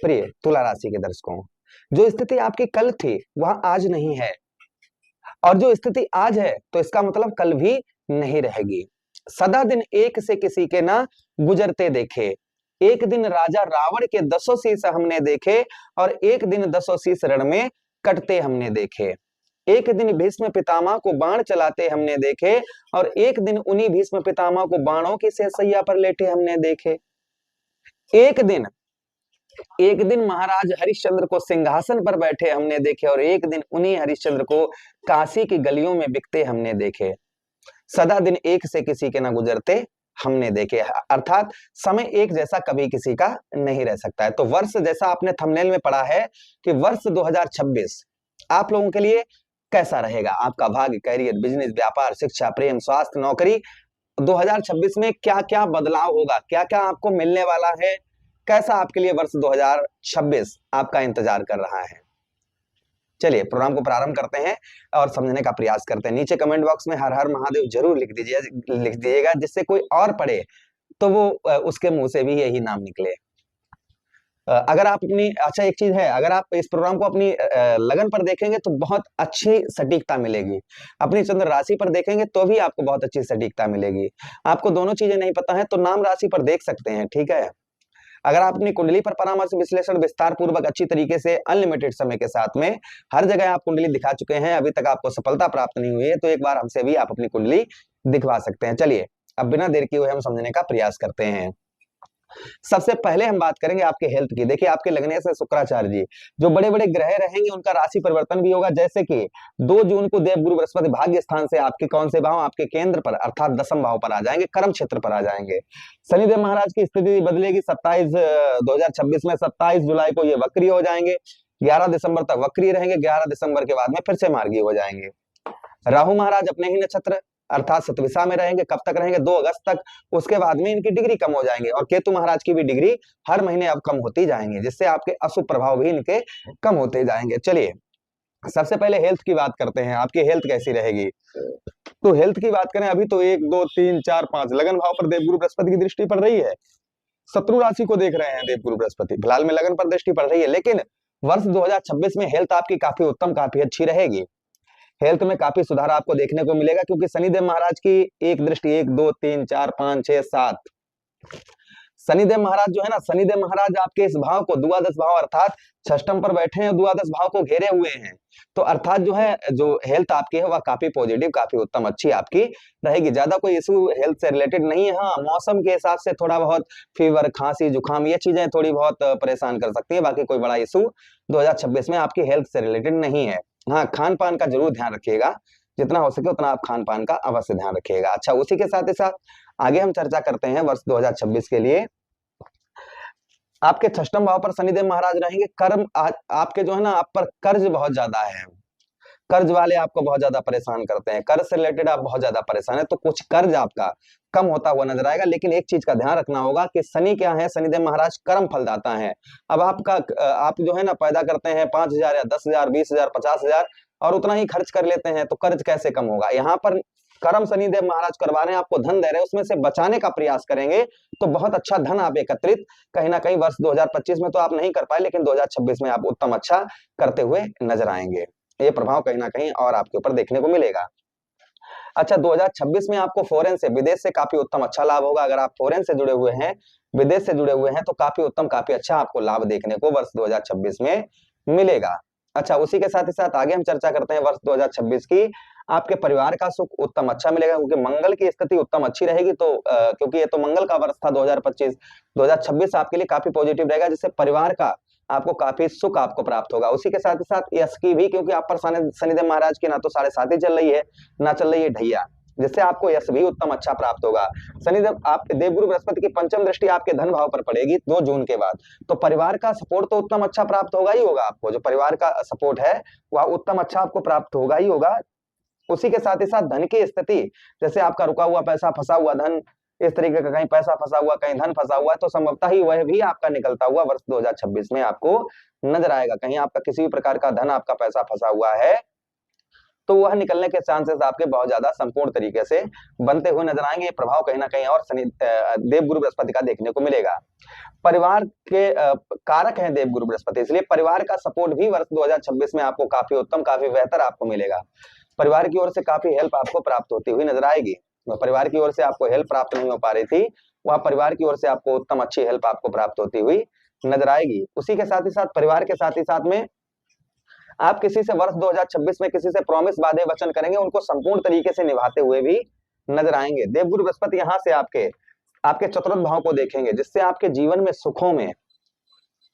प्रिय तुला राशि के दर्शकों, जो स्थिति आपकी कल थी वह आज नहीं है, और जो स्थिति आज है तो इसका मतलब कल भी नहीं रहेगी। सदा दिन एक से किसी के ना गुजरते देखे, एक दिन राजा रावण के 10 शीश हमने देखे, और एक दिन 10 शीश रण में कटते हमने देखे। एक दिन भीष्म पितामह को बाण चलाते हमने देखे, और एक दिन उन्हीं भीष्म पितामह को बाणों की शेषैया पर लेटे हमने देखे। एक दिन महाराज हरिश्चंद्र को सिंहासन पर बैठे हमने देखे, और एक दिन उन्हीं हरिश्चंद्र को काशी की गलियों में बिकते हमने देखे। सदा दिन एक से किसी के ना गुजरते हमने देखे, अर्थात समय एक जैसा कभी किसी का नहीं रह सकता है। तो वर्ष, जैसा आपने थंबनेल में पढ़ा है कि वर्ष 2026 आप लोगों के लिए कैसा रहेगा, आपका भाग्य, कैरियर, बिजनेस, व्यापार, शिक्षा, प्रेम, स्वास्थ्य, नौकरी, 2026 में क्या क्या बदलाव होगा, क्या क्या आपको मिलने वाला है, कैसा आपके लिए वर्ष 2026 आपका इंतजार कर रहा है। चलिए प्रोग्राम को प्रारंभ करते हैं और समझने का प्रयास करते हैं। नीचे कमेंट बॉक्स में हर हर महादेव जरूर लिख दीजिएगा, जिससे कोई और पढ़े तो वो उसके मुंह से भी यही नाम निकले। अगर आप अपनी, अच्छा एक चीज है, अगर आप इस प्रोग्राम को अपनी लगन पर देखेंगे तो बहुत अच्छी सटीकता मिलेगी, अपनी चंद्र राशि पर देखेंगे तो भी आपको बहुत अच्छी सटीकता मिलेगी। आपको दोनों चीजें नहीं पता है तो नाम राशि पर देख सकते हैं, ठीक है। अगर आप अपनी कुंडली पर परामर्श विश्लेषण विस्तार पूर्वक अच्छी तरीके से अनलिमिटेड समय के साथ में हर जगह आप कुंडली दिखा चुके हैं, अभी तक आपको सफलता प्राप्त नहीं हुई है, तो एक बार हमसे भी आप अपनी कुंडली दिखवा सकते हैं। चलिए अब बिना देर किए हुए हम समझने का प्रयास करते हैं। सबसे पहले हम बात करेंगे आपके हेल्थ की। देखिए आपके लगने से शुक्राचार्य जी, जो बड़े बड़े ग्रह रहेंगे उनका राशि परिवर्तन भी होगा। जैसे कि 2 जून को देवगुरु बृहस्पति भाग्य स्थान से आपके कौन से भाव, आपके केंद्र पर अर्थात 10वें भाव पर आ जाएंगे, कर्म क्षेत्र पर आ जाएंगे। शनिदेव महाराज की स्थिति बदलेगी 2026 में 27 जुलाई को ये वक्री हो जाएंगे, 11 दिसंबर तक वक्री रहेंगे, 11 दिसंबर के बाद में फिर से मार्गी हो जाएंगे। राहु महाराज अपने ही नक्षत्र अर्थात सतविशा में रहेंगे, कब तक रहेंगे, 2 अगस्त तक। उसके बाद में इनकी डिग्री कम हो जाएंगे, और केतु महाराज की भी डिग्री हर महीने अब कम होती जाएंगे, जिससे आपके अशुभ प्रभाव भी इनके कम होते जाएंगे। चलिए सबसे पहले हेल्थ की बात करते हैं, आपकी हेल्थ कैसी रहेगी। तो हेल्थ की बात करें, अभी तो 1 2 3 4 5 लगन भाव पर देवगुरु बृहस्पति की दृष्टि पड़ रही है, शत्रु राशि को देख रहे हैं देवगुरु बृहस्पति, फिलहाल में लगन पर दृष्टि पड़ रही है। लेकिन वर्ष 2026 में हेल्थ आपकी काफी उत्तम, काफी अच्छी रहेगी। हेल्थ में काफी सुधार आपको देखने को मिलेगा, क्योंकि शनिदेव महाराज की एक दृष्टि 1 2 3 4 5 6 7, शनिदेव महाराज जो है ना, शनिदेव महाराज आपके इस भाव को द्वादश भाव अर्थात षष्टम पर बैठे हैं, द्वादश भाव को घेरे हुए हैं। तो अर्थात जो है, जो हेल्थ आपकी है वह काफी पॉजिटिव, काफी उत्तम, अच्छी आपकी रहेगी। ज्यादा कोई इशू हेल्थ से रिलेटेड नहीं है। हाँ, मौसम के हिसाब से थोड़ा बहुत फीवर, खांसी, जुकाम, ये चीजें थोड़ी बहुत परेशान कर सकती है, बाकी कोई बड़ा इशू 2026 में आपकी हेल्थ से रिलेटेड नहीं है। हाँ, खान पान का जरूर ध्यान रखिएगा, जितना हो सके उतना आप खान पान का अवश्य ध्यान रखिएगा। अच्छा, उसी के साथ ही साथ आगे हम चर्चा करते हैं वर्ष 2026 के लिए। आपके 6वें भाव पर शनिदेव महाराज रहेंगे। कर्म आपके जो है ना, आप पर कर्ज बहुत ज्यादा है, कर्ज वाले आपको बहुत ज्यादा परेशान करते हैं, कर्ज से रिलेटेड आप बहुत ज्यादा परेशान है, तो कुछ कर्ज आपका कम होता हुआ नजर आएगा। लेकिन एक चीज का ध्यान रखना होगा कि शनि क्या है, शनिदेव महाराज कर्म फलदाता है। अब आप जो है ना पैदा करते हैं 5,000 या 10,000 20,000 50,000 और उतना ही खर्च कर लेते हैं, तो कर्ज कैसे कम होगा। यहाँ पर कर्म शनिदेव महाराज करवा रहे हैं, आपको धन दे रहे हैं, उसमें से बचाने का प्रयास करेंगे तो बहुत अच्छा धन आप एकत्रित कहीं ना कहीं वर्ष 2025 में तो आप नहीं कर पाए, लेकिन 2026 में आप उत्तम अच्छा करते हुए नजर आएंगे। ये प्रभाव कहीं ना कहीं और आपके ऊपर देखने को मिलेगा। अच्छा, 2026 में आपको फॉरेन से, विदेश से काफी उत्तम अच्छा लाभ होगा। अगर आप फॉरेन से जुड़े हुए हैं, विदेश से जुड़े हुए हैं, तो काफी उत्तम, काफी अच्छा आपको लाभ देखने को वर्ष 2026 में मिलेगा। अच्छा, उसी के साथ ही साथ आगे हम चर्चा करते हैं वर्ष 2026 की। आपके परिवार का सुख उत्तम अच्छा मिलेगा, क्योंकि मंगल की स्थिति उत्तम अच्छी रहेगी। तो क्योंकि ये तो मंगल का वर्ष था 2025, 2026 आपके लिए काफी पॉजिटिव रहेगा, जिससे परिवार का आपको काफी सुख आपको प्राप्त होगा। उसी के साथ ही साथ यश की भी, क्योंकि आप पर शनिदेव महाराज की ना तो 7.5 चल रही है, ना चल रही है ढैया, जिससे आपको यश भी उत्तम अच्छा प्राप्त होगा। शनिदेव आप देवगुरु बृहस्पति की पंचम दृष्टि आपके धन भाव पर पड़ेगी 2 जून के बाद, तो परिवार का सपोर्ट तो उत्तम अच्छा प्राप्त होगा ही होगा। आपको जो परिवार का सपोर्ट है वह उत्तम अच्छा आपको प्राप्त होगा ही होगा। उसी के साथ ही साथ धन की स्थिति, जैसे आपका रुका हुआ पैसा, फंसा हुआ धन, इस तरीके का कहीं पैसा फंसा हुआ, कहीं धन फंसा हुआ है, तो संभवतः ही वह भी आपका निकलता हुआ वर्ष 2026 में आपको नजर आएगा। कहीं आपका किसी भी प्रकार का धन, आपका पैसा फंसा हुआ है तो वह निकलने के चांसेस आपके बहुत ज्यादा संपूर्ण तरीके से बनते हुए नजर आएंगे। ये प्रभाव कहीं ना कहीं और शनि देवगुरु बृहस्पति का देखने को मिलेगा। परिवार के कारक हैं देवगुरु बृहस्पति, इसलिए परिवार का सपोर्ट भी वर्ष 2026 में आपको काफी उत्तम, काफी बेहतर आपको मिलेगा। परिवार की ओर से काफी हेल्प आपको प्राप्त होती हुई नजर आएगी। परिवार की ओर से आपको हेल्प प्राप्त नहीं हो पा रही थी, वह परिवार की ओर से आपको उत्तम अच्छी हेल्प आपको प्राप्त होती हुई नजर आएगी। उसी के साथ ही साथ परिवार के साथ ही साथ में आप किसी से वर्ष 2026 में किसी से प्रॉमिस वादे वचन करेंगे, उनको संपूर्ण तरीके से निभाते हुए भी नजर आएंगे। देवगुरु बृहस्पति यहाँ से आपके चतुर्थ भाव को देखेंगे, जिससे आपके जीवन में सुखों में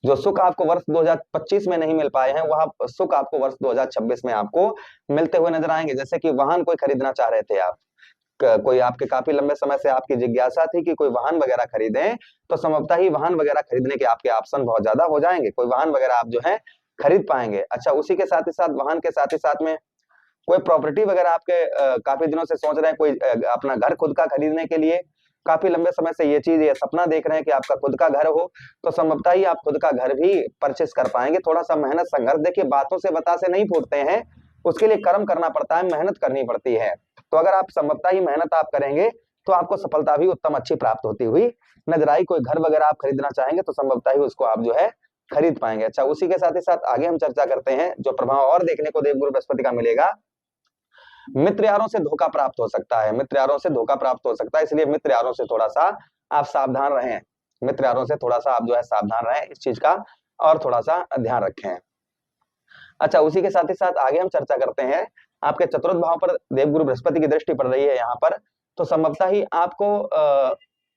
जो सुख आपको वर्ष 2025 में नहीं मिल पाए हैं, वह सुख आपको वर्ष 2026 में आपको मिलते हुए नजर आएंगे। जैसे कि वाहन कोई खरीदना चाह रहे थे आप, कोई आपके काफी लंबे समय से आपकी जिज्ञासा थी कि कोई वाहन वगैरह खरीदें, तो संभवतः ही वाहन वगैरह खरीदने के आपके ऑप्शन बहुत ज्यादा हो जाएंगे, कोई वाहन वगैरह आप जो है खरीद पाएंगे। अच्छा, उसी के साथ ही साथ वाहन के साथ ही साथ में कोई प्रॉपर्टी वगैरह आपके काफी दिनों से सोच रहे हैं, कोई अपना घर खुद का खरीदने के लिए काफी लंबे समय से ये सपना देख रहे हैं कि आपका खुद का घर हो, तो संभवतः ही आप खुद का घर भी परचेस कर पाएंगे। थोड़ा सा मेहनत संघर्ष, देखिए बातों से बतासे नहीं फूटते हैं, उसके लिए कर्म करना पड़ता है, मेहनत करनी पड़ती है। तो अगर आप संभवतः ही मेहनत आप करेंगे तो आपको सफलता भी उत्तम अच्छी प्राप्त होती हुई नजर आई। कोई घर वगैरह आप खरीदना चाहेंगे तो संभवतः ही उसको आप जो है खरीद पाएंगे। अच्छा, उसी के साथ ही साथ आगे हम चर्चा करते हैं जो प्रभाव और देखने को देवगुरु बृहस्पति का मिलेगा। मित्र यारों से धोखा प्राप्त हो सकता है, मित्र यारों से धोखा प्राप्त हो सकता है, इसलिए मित्र यारों से थोड़ा सा आप सावधान रहें, मित्र यारों से थोड़ा सा आप जो है सावधान रहें, इस चीज का और थोड़ा सा ध्यान रखें। अच्छा, उसी के साथ ही साथ आगे हम चर्चा करते हैं, आपके चतुर्थ भाव पर देवगुरु बृहस्पति की दृष्टि पड़ रही है यहाँ पर, तो संभवतः ही आपको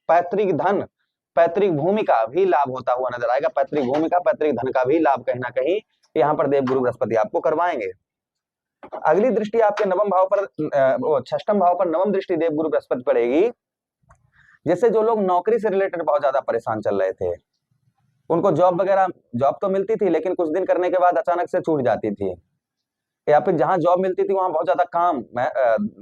पैतृक धन, पैतृक भूमि का भी लाभ होता हुआ नजर आएगा। पैतृक भूमि का, पैतृक धन का भी लाभ कहीं ना कहीं यहाँ पर देवगुरु बृहस्पति आपको करवाएंगे। अगली दृष्टि आपके नवम भाव पर, षष्ठम भाव पर नवम दृष्टि देवगुरु बृहस्पति पड़ेगी। जैसे जो लोग नौकरी से रिलेटेड बहुत ज्यादा परेशान चल रहे थे, उनको जॉब वगैरह, जॉब तो मिलती थी लेकिन कुछ दिन करने के बाद अचानक से छूट जाती थी, या फिर जहां जॉब मिलती थी वहां बहुत ज्यादा काम,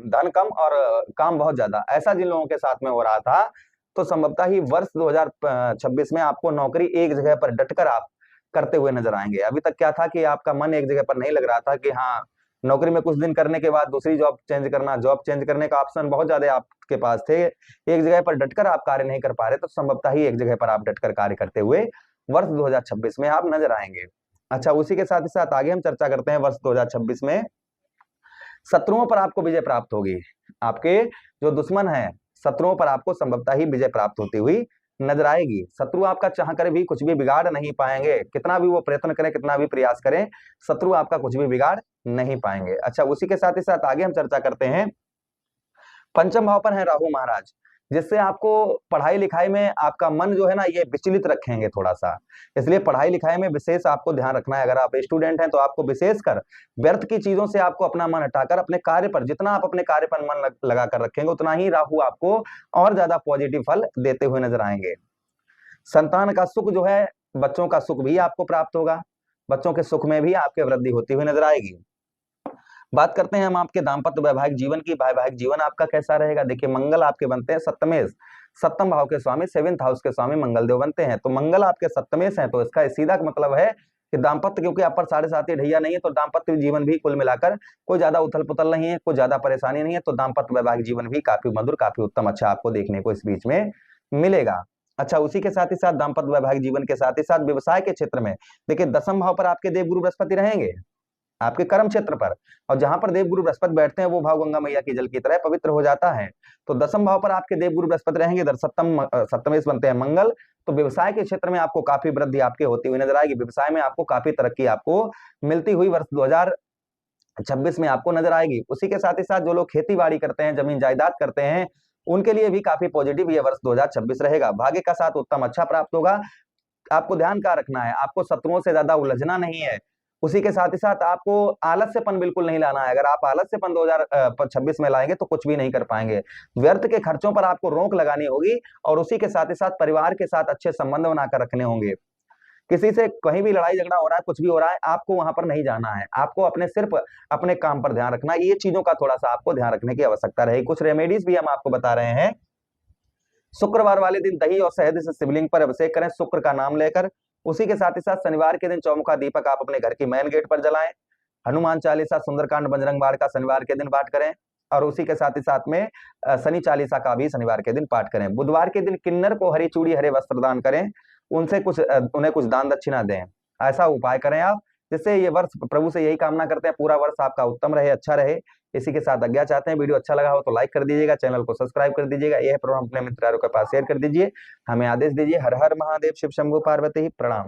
धन कम और काम बहुत ज्यादा, ऐसा जिन लोगों के साथ में हो रहा था, तो संभवतः ही वर्ष 2026 में आपको नौकरी एक जगह पर डटकर आप करते हुए नजर आएंगे। अभी तक क्या था कि आपका मन एक जगह पर नहीं लग रहा था कि हाँ, नौकरी में कुछ दिन करने के बाद दूसरी जॉब चेंज करना, जॉब चेंज करने का ऑप्शन बहुत ज्यादा आपके पास थे, एक जगह पर डटकर आप कार्य नहीं कर पा रहे, तो संभवतः ही एक जगह पर आप डटकर कार्य करते हुए वर्ष 2026 में आप नजर आएंगे। अच्छा, उसी के साथ ही साथ आगे हम चर्चा करते हैं, वर्ष 2026 में शत्रुओं पर आपको विजय प्राप्त होगी। आपके जो दुश्मन हैं, शत्रुओं पर आपको संभवतः ही विजय प्राप्त होती हुई नजर आएगी। शत्रु आपका चाह कर भी कुछ भी बिगाड़ नहीं पाएंगे, कितना भी वो प्रयत्न करें, कितना भी प्रयास करें, शत्रु आपका कुछ भी बिगाड़ नहीं पाएंगे। अच्छा, उसी के साथ ही साथ आगे हम चर्चा करते हैं, पंचम भाव पर है राहु महाराज, जिससे आपको पढ़ाई लिखाई में आपका मन जो है ना, ये विचलित रखेंगे थोड़ा सा, इसलिए पढ़ाई लिखाई में विशेष आपको ध्यान रखना है। अगर आप स्टूडेंट हैं तो आपको विशेषकर व्यर्थ की चीजों से आपको अपना मन हटाकर अपने कार्य पर, जितना आप अपने कार्य पर मन लगा कर रखेंगे, उतना ही राहु आपको और ज्यादा पॉजिटिव फल देते हुए नजर आएंगे। संतान का सुख जो है, बच्चों का सुख भी आपको प्राप्त होगा, बच्चों के सुख में भी आपके वृद्धि होती हुई नजर आएगी। बात करते हैं हम आपके दाम्पत्य वैवाहिक जीवन की, वैवाहिक जीवन आपका कैसा रहेगा। देखिए, मंगल आपके बनते हैं सप्तमेश, सप्तम भाव के स्वामी, सेवेंथ हाउस के स्वामी मंगल देव बनते हैं, तो मंगल आपके सप्तमेश हैं, तो इसका सीधा मतलब है कि दाम्पत्य, क्योंकि आप पर 7.5 ढैया नहीं है, तो दाम्पत्य जीवन भी कुल मिलाकर कोई ज्यादा उथल पुथल नहीं है, कोई ज्यादा परेशानी नहीं है, तो दाम्पत्य वैवाहिक जीवन भी काफी मधुर, काफी उत्तम अच्छा आपको देखने को इस बीच में मिलेगा। अच्छा, उसी के साथ ही साथ दाम्पत्य वैवाहिक जीवन के साथ ही साथ व्यवसाय के क्षेत्र में देखिए, दसम भाव पर आपके देवगुरु बृहस्पति रहेंगे, आपके कर्म क्षेत्र पर, और जहां पर देवगुरु बृहस्पति बैठते हैं वो भाव गंगा मैया के जल की तरह पवित्र हो जाता है। तो दसम भाव पर आपके देवगुरु बृहस्पति रहेंगे, इधर सप्तमेश बनते हैं मंगल, तो व्यवसाय के क्षेत्र में आपको काफी वृद्धि आपके होती हुई नजर आएगी, व्यवसाय में आपको काफी तरक्की आपको मिलती हुई वर्ष 2026 में आपको नजर आएगी। उसी के साथ ही साथ जो लोग खेती बाड़ी करते हैं, जमीन जायदाद करते हैं, उनके लिए भी काफी पॉजिटिव ये वर्ष 2026 रहेगा। भाग्य का साथ उत्तम अच्छा प्राप्त होगा। आपको ध्यान क्या रखना है, आपको शत्रुओं से ज्यादा उलझना नहीं है। उसी के साथ ही साथ आपको आलस्यपन बिल्कुल नहीं लाना है, अगर आप आलस्यपन 2026 में लाएंगे तो कुछ भी नहीं कर पाएंगे। व्यर्थ के खर्चों पर आपको रोक लगानी होगी, और उसी के साथ ही साथ परिवार के साथ अच्छे संबंध बनाकर रखने होंगे। किसी से कहीं भी लड़ाई झगड़ा हो रहा है, कुछ भी हो रहा है, आपको वहां पर नहीं जाना है, आपको अपने सिर्फ अपने काम पर ध्यान रखना है। ये चीजों का थोड़ा सा आपको ध्यान रखने की आवश्यकता रहेगी। कुछ रेमेडीज भी हम आपको बता रहे हैं। शुक्रवार वाले दिन दही और शहद से शिवलिंग पर अभिषेक करें शुक्र का नाम लेकर। उसी के साथ ही साथ शनिवार के दिन चौमुखा दीपक आप अपने घर की मेन गेट पर जलाएं। हनुमान चालीसा, सुंदरकांड, बजरंग बाण का शनिवार के दिन पाठ करें और उसी के साथ ही साथ में शनि चालीसा का भी शनिवार के दिन पाठ करें। बुधवार के दिन किन्नर को हरी चूड़ी हरे वस्त्र दान करें, उनसे उन्हें कुछ दान दक्षिणा दें। ऐसा उपाय करें आप, जिससे ये वर्ष, प्रभु से यही कामना करते हैं पूरा वर्ष आपका उत्तम रहे, अच्छा रहे। इसी के साथ आज्ञा चाहते हैं। वीडियो अच्छा लगा हो तो लाइक कर दीजिएगा, चैनल को सब्सक्राइब कर दीजिएगा, यह प्रोग्राम अपने मित्रों के पास शेयर कर दीजिए। हमें आदेश दीजिए। हर हर महादेव, शिव शंभु पार्वती, प्रणाम।